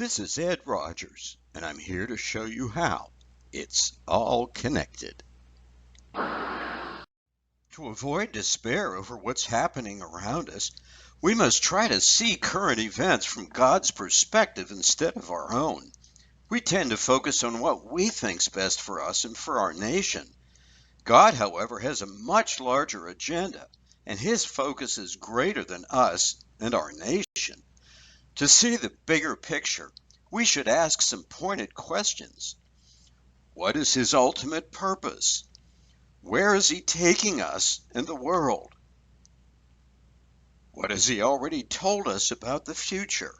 This is Ed Rogers, and I'm here to show you how it's all connected. To avoid despair over what's happening around us, we must try to see current events from God's perspective instead of our own. We tend to focus on what we think's best for us and for our nation. God, however, has a much larger agenda, and his focus is greater than us and our nation. To see the bigger picture, we should ask some pointed questions. What is his ultimate purpose? Where is he taking us and the world? What has he already told us about the future?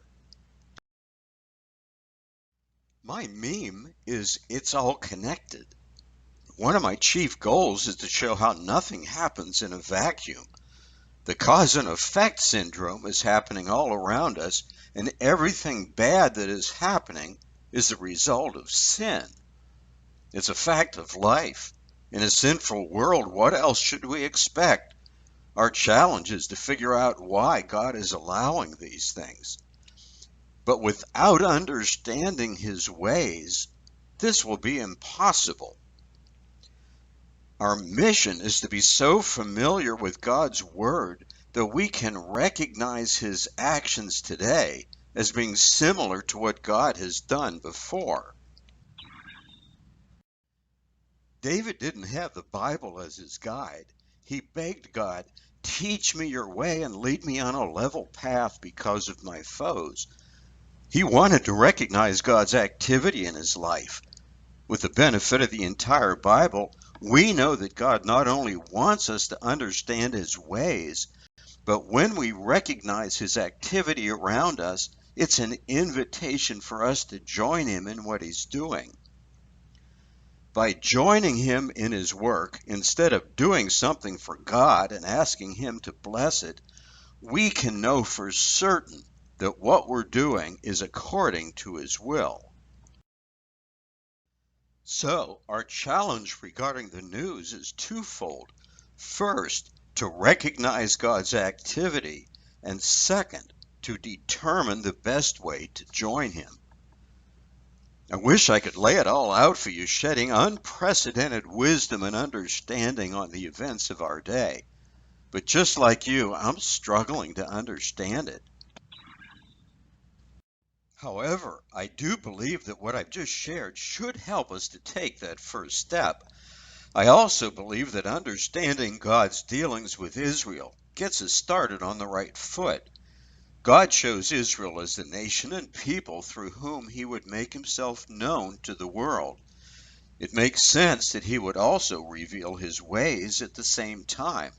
My meme is "It's all connected." One of my chief goals is to show how nothing happens in a vacuum. The cause and effect syndrome is happening all around us, and everything bad that is happening is the result of sin. It's a fact of life. In a sinful world, what else should we expect? Our challenge is to figure out why God is allowing these things. But without understanding his ways, this will be impossible. Our mission is to be so familiar with God's Word that we can recognize his actions today as being similar to what God has done before. David didn't have the Bible as his guide. He begged God, "Teach me your way and lead me on a level path because of my foes." He wanted to recognize God's activity in his life. With the benefit of the entire Bible, we know that God not only wants us to understand his ways, but when we recognize his activity around us, it's an invitation for us to join him in what he's doing. By joining him in his work, instead of doing something for God and asking him to bless it, we can know for certain that what we're doing is according to his will. So, our challenge regarding the news is twofold. First, to recognize God's activity, and second, to determine the best way to join him. I wish I could lay it all out for you, shedding unprecedented wisdom and understanding on the events of our day. But just like you, I'm struggling to understand it. However, I do believe that what I've just shared should help us to take that first step. I also believe that understanding God's dealings with Israel gets us started on the right foot. God chose Israel as the nation and people through whom he would make himself known to the world. It makes sense that he would also reveal his ways at the same time.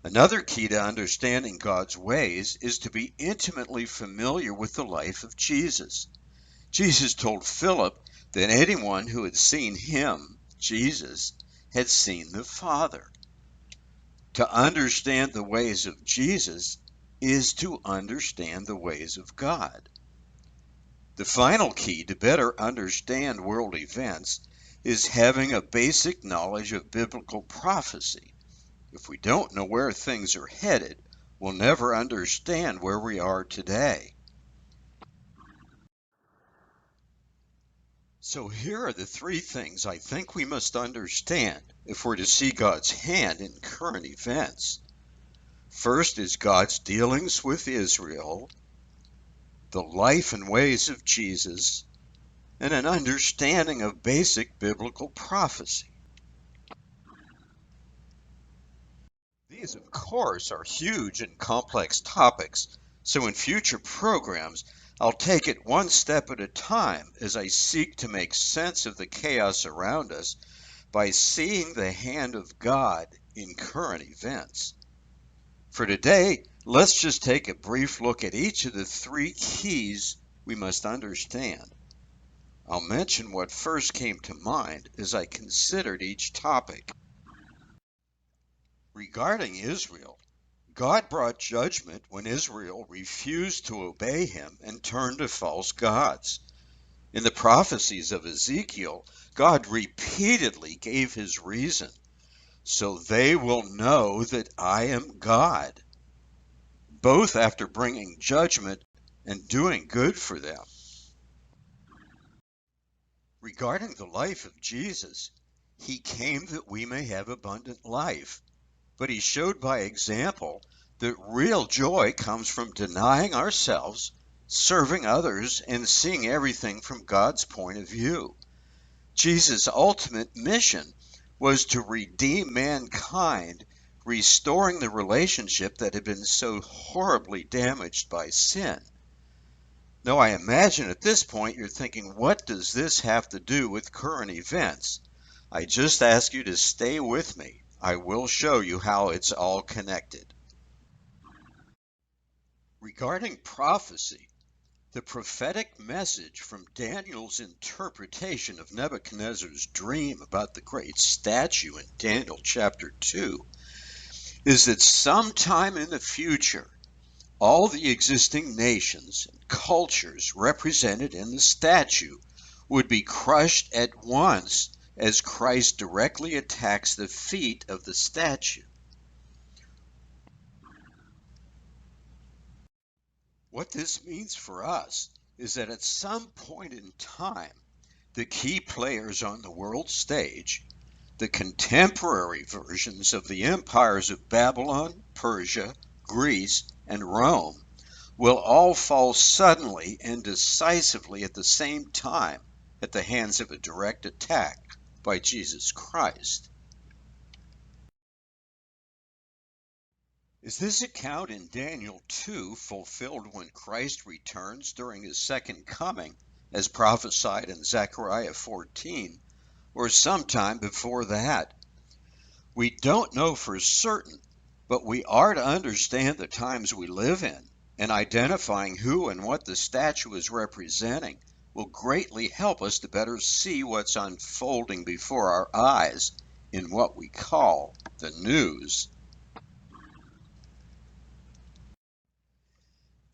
Another key to understanding God's ways is to be intimately familiar with the life of Jesus. Jesus told Philip that anyone who had seen him, Jesus, had seen the Father. To understand the ways of Jesus is to understand the ways of God. The final key to better understand world events is having a basic knowledge of biblical prophecy. If we don't know where things are headed, we'll never understand where we are today. So here are the three things I think we must understand if we're to see God's hand in current events. First is God's dealings with Israel, the life and ways of Jesus, and an understanding of basic biblical prophecy. These, of course, are huge and complex topics, so in future programs, I'll take it one step at a time as I seek to make sense of the chaos around us by seeing the hand of God in current events. For today, let's just take a brief look at each of the three keys we must understand. I'll mention what first came to mind as I considered each topic. Regarding Israel, God brought judgment when Israel refused to obey him and turned to false gods. In the prophecies of Ezekiel, God repeatedly gave his reason. So they will know that I am God. Both after bringing judgment and doing good for them. Regarding the life of Jesus, he came that we may have abundant life, but he showed by example that real joy comes from denying ourselves, serving others, and seeing everything from God's point of view. Jesus' ultimate mission was to redeem mankind, restoring the relationship that had been so horribly damaged by sin. Now, I imagine at this point you're thinking, what does this have to do with current events? I just ask you to stay with me. I will show you how it's all connected. Regarding prophecy, the prophetic message from Daniel's interpretation of Nebuchadnezzar's dream about the great statue in Daniel chapter 2 is that sometime in the future, all the existing nations and cultures represented in the statue would be crushed at once as Christ directly attacks the feet of the statue. What this means for us is that at some point in time, the key players on the world stage, the contemporary versions of the empires of Babylon, Persia, Greece, and Rome, will all fall suddenly and decisively at the same time at the hands of a direct attack by Jesus Christ. Is this account in Daniel 2 fulfilled when Christ returns during his second coming, as prophesied in Zechariah 14, or sometime before that? We don't know for certain, but we are to understand the times we live in, and identifying who and what the statue is representing will greatly help us to better see what's unfolding before our eyes in what we call the news.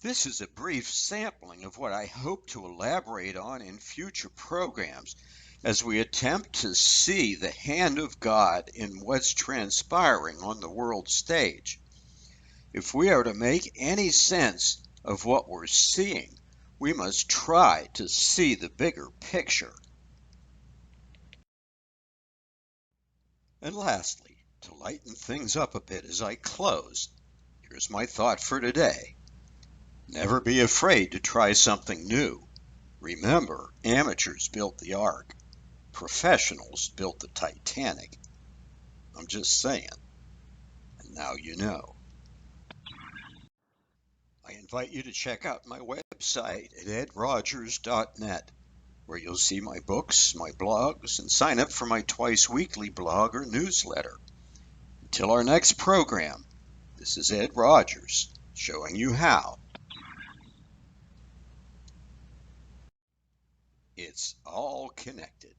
This is a brief sampling of what I hope to elaborate on in future programs as we attempt to see the hand of God in what's transpiring on the world stage. If we are to make any sense of what we're seeing, we must try to see the bigger picture. And lastly, to lighten things up a bit as I close, here's my thought for today. Never be afraid to try something new. Remember, amateurs built the Ark. Professionals built the Titanic. I'm just saying. And now you know. I invite you to check out my website at edrogers.net, where you'll see my books, my blogs, and sign up for my twice-weekly blog or newsletter. Until our next program, this is Ed Rogers, showing you how. It's all connected.